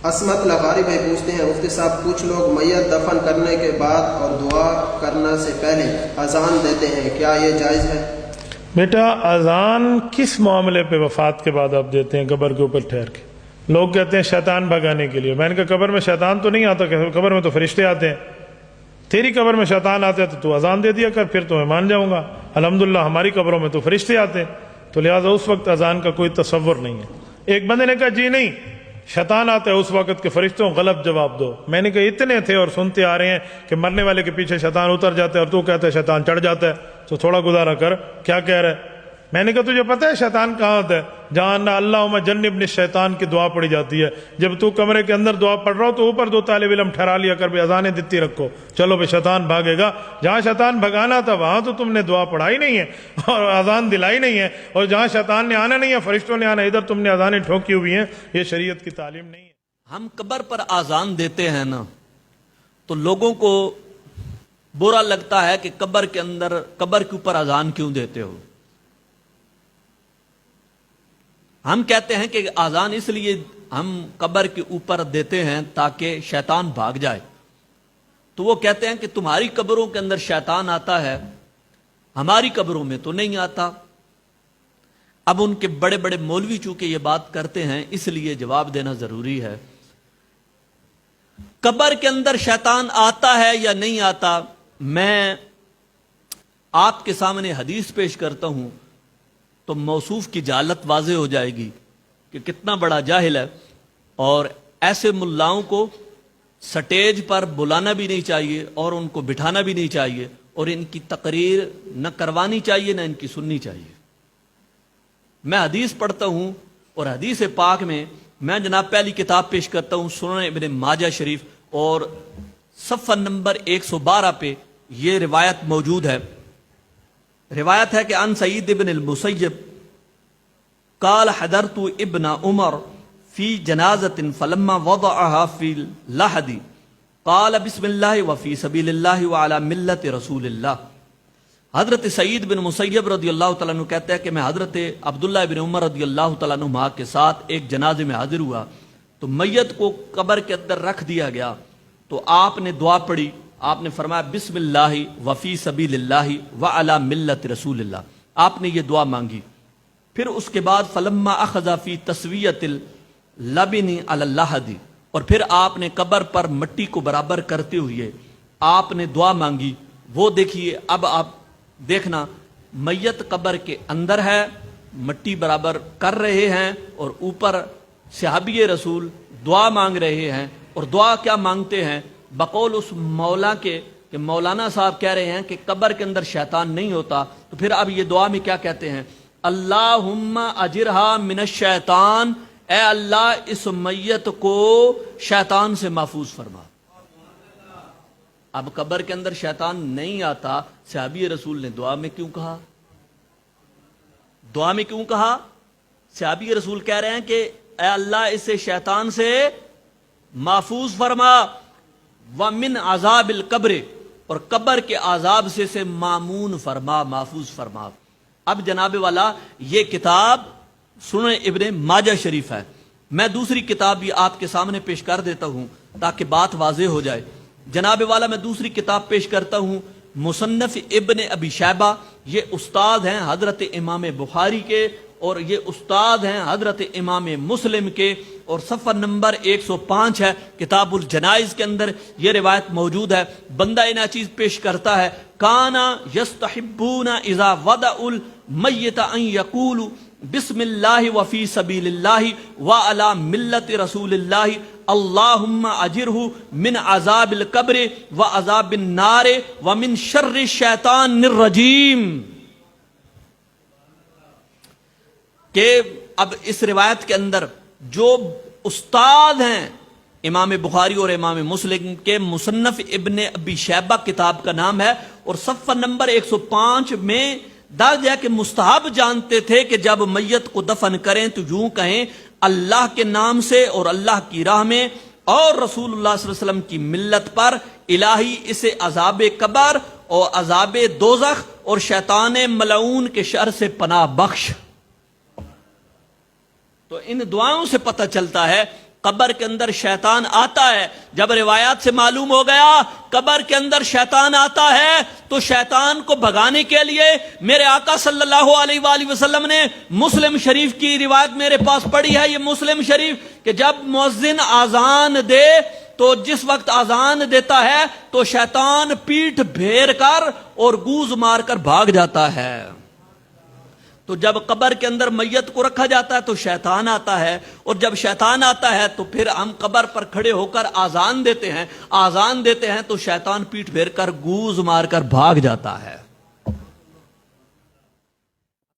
عصمت لغاری بھائی پوچھتے ہیں مفتی صاحب کچھ لوگ میت دفن کرنے کے بعد اور دعا کرنا سے پہلے اذان دیتے ہیں، کیا یہ جائز ہے؟ بیٹا اذان کس معاملے پہ وفات کے بعد آپ دیتے ہیں قبر کے اوپر ٹھہر کے؟ لوگ کہتے ہیں شیطان بھگانے کے لیے. میں نے کہا قبر میں شیطان تو نہیں آتا، قبر میں تو فرشتے آتے ہیں. تیری قبر میں شیطان آتے ہیں تو اذان دے دیا کر، پھر تو میں مان جاؤں گا. الحمدللہ ہماری قبروں میں تو فرشتے آتے ہیں، تو لہٰذا اس وقت اذان کا کوئی تصور نہیں ہے. ایک بندے نے کہا جی نہیں شیطان آتا ہے اس وقت کے فرشتوں، غلط جواب دو. میں نے کہا اتنے تھے اور سنتے آ رہے ہیں کہ مرنے والے کے پیچھے شیطان اتر جاتا ہے اور تو کہتا ہے شیطان چڑھ جاتا ہے، تو تھوڑا گزارا کر، کیا کہہ رہا ہے؟ میں نے کہا تجھے پتہ ہے شیطان کہاں ہوتا ہے؟ جہاں نہ اللہم جنبنی الشیطان کی دعا پڑھی جاتی ہے. جب تو کمرے کے اندر دعا پڑھ رہا ہو تو اوپر دو طالب علم ٹھہرا لیا کر، بھی اذانیں دیتی رکھو، چلو بھائی شیطان بھاگے گا. جہاں شیطان بھگانا تھا وہاں تو تم نے دعا پڑھائی نہیں ہے اور اذان دلائی نہیں ہے، اور جہاں شیطان نے آنا نہیں ہے فرشتوں نے آنا، ادھر تم نے اذانیں ٹھوکی ہوئی ہیں. یہ شریعت کی تعلیم نہیں ہے. ہم قبر پر اذان دیتے ہیں نا تو لوگوں کو برا لگتا ہے کہ قبر کے اندر، قبر کے اوپر اذان کیوں دیتے ہو؟ ہم کہتے ہیں کہ اذان اس لیے ہم قبر کے اوپر دیتے ہیں تاکہ شیطان بھاگ جائے. تو وہ کہتے ہیں کہ تمہاری قبروں کے اندر شیطان آتا ہے، ہماری قبروں میں تو نہیں آتا. اب ان کے بڑے بڑے مولوی چونکہ یہ بات کرتے ہیں اس لیے جواب دینا ضروری ہے. قبر کے اندر شیطان آتا ہے یا نہیں آتا، میں آپ کے سامنے حدیث پیش کرتا ہوں تو موصوف کی جہالت واضح ہو جائے گی کہ کتنا بڑا جاہل ہے. اور ایسے ملاؤں کو سٹیج پر بلانا بھی نہیں چاہیے اور ان کو بٹھانا بھی نہیں چاہیے، اور ان کی تقریر نہ کروانی چاہیے نہ ان کی سننی چاہیے. میں حدیث پڑھتا ہوں اور حدیث پاک میں جناب پہلی کتاب پیش کرتا ہوں سنن ابن ماجہ شریف، اور صفحہ نمبر 112 پہ یہ روایت موجود ہے. روایت ہے کہ ان سعید ابن المسیب قال حضرت ابن عمر فی جنازۃ فلما وضعها فی اللحد قال بسم اللہ وفی سبیل اللہ وعلی ملت رسول اللہ. حضرت سعید بن مسیب رضی اللہ تعالیٰ عنہ کہتے ہیں کہ میں حضرت عبداللہ بن عمر رضی اللہ تعالیٰ عنہ کے ساتھ ایک جنازے میں حاضر ہوا تو میت کو قبر کے اندر رکھ دیا گیا. تو آپ نے دعا پڑھی، آپ نے فرمایا بسم اللہ وفی سبیل اللہ وعلی ملت رسول اللہ. آپ نے یہ دعا مانگی. پھر اس کے بعد فلما اخذ فی تسویۃ اللبن علی اللحد، اور پھر آپ نے قبر پر مٹی کو برابر کرتے ہوئے آپ نے دعا مانگی. وہ دیکھیے اب آپ دیکھنا، میت قبر کے اندر ہے، مٹی برابر کر رہے ہیں اور اوپر صحابی رسول دعا مانگ رہے ہیں. اور دعا کیا مانگتے ہیں؟ بقول اس مولا کے کہ مولانا صاحب کہہ رہے ہیں کہ قبر کے اندر شیطان نہیں ہوتا. تو پھر اب یہ دعا میں کیا کہتے ہیں؟ اللہم اجرہا من الشیطان، اے اللہ اس میت کو شیطان سے محفوظ فرما. اب قبر کے اندر شیطان نہیں آتا، صحابی رسول نے دعا میں کیوں کہا؟ دعا میں کیوں کہا؟ صحابی رسول کہہ رہے ہیں کہ اے اللہ اسے شیطان سے محفوظ فرما. وَمِنْ عَذَابِ الْقَبْرِ، اور قبر کے عذاب سے مامون فرما، محفوظ فرما. اب جناب والا یہ کتاب سنن ابن ماجہ شریف ہے. میں دوسری کتاب بھی آپ کے سامنے پیش کر دیتا ہوں تاکہ بات واضح ہو جائے. جناب والا میں دوسری کتاب پیش کرتا ہوں مصنف ابن ابی شیبہ. یہ استاد ہیں حضرت امام بخاری کے اور یہ استاد ہیں حضرت امام مسلم کے، اور صفحہ نمبر 105 ہے کتاب الجنائز کے اندر یہ روایت موجود ہے. بندہ انہا چیز پیش کرتا ہے کانا یستحبون اذا وضعوا المیت ان یقولوا بسم اللہ وفی سبیل اللہ وعلی ملت رسول اللہ اللہم اجرہ من عذاب القبر وعذاب النار ومن شر الشیطان الرجیم. کہ اب اس روایت کے اندر جو استاد ہیں امام بخاری اور امام مسلم کے، مصنف ابن ابی شیبہ کتاب کا نام ہے، اور صفحہ نمبر 105 میں درج ہے کہ مستحب جانتے تھے کہ جب میت کو دفن کریں تو یوں کہیں اللہ کے نام سے اور اللہ کی راہ میں اور رسول اللہ صلی اللہ علیہ وسلم کی ملت پر، الہی اسے عذاب قبر اور عذاب دوزخ اور شیطان ملعون کے شر سے پناہ بخش. تو ان دعاؤں سے پتہ چلتا ہے قبر کے اندر شیطان آتا ہے. جب روایات سے معلوم ہو گیا قبر کے اندر شیطان آتا ہے تو شیطان کو بھگانے کے لیے میرے آقا صلی اللہ علیہ وآلہ وسلم نے مسلم شریف کی روایت میرے پاس پڑھی ہے، یہ مسلم شریف، کہ جب مؤذن اذان دے تو جس وقت اذان دیتا ہے تو شیطان پیٹھ پھیر کر اور گوز مار کر بھاگ جاتا ہے. تو جب قبر کے اندر میت کو رکھا جاتا ہے تو شیطان آتا ہے، اور جب شیطان آتا ہے تو پھر ہم قبر پر کھڑے ہو کر آذان دیتے ہیں تو شیطان پیٹھ پھیر کر گوز مار کر بھاگ جاتا ہے.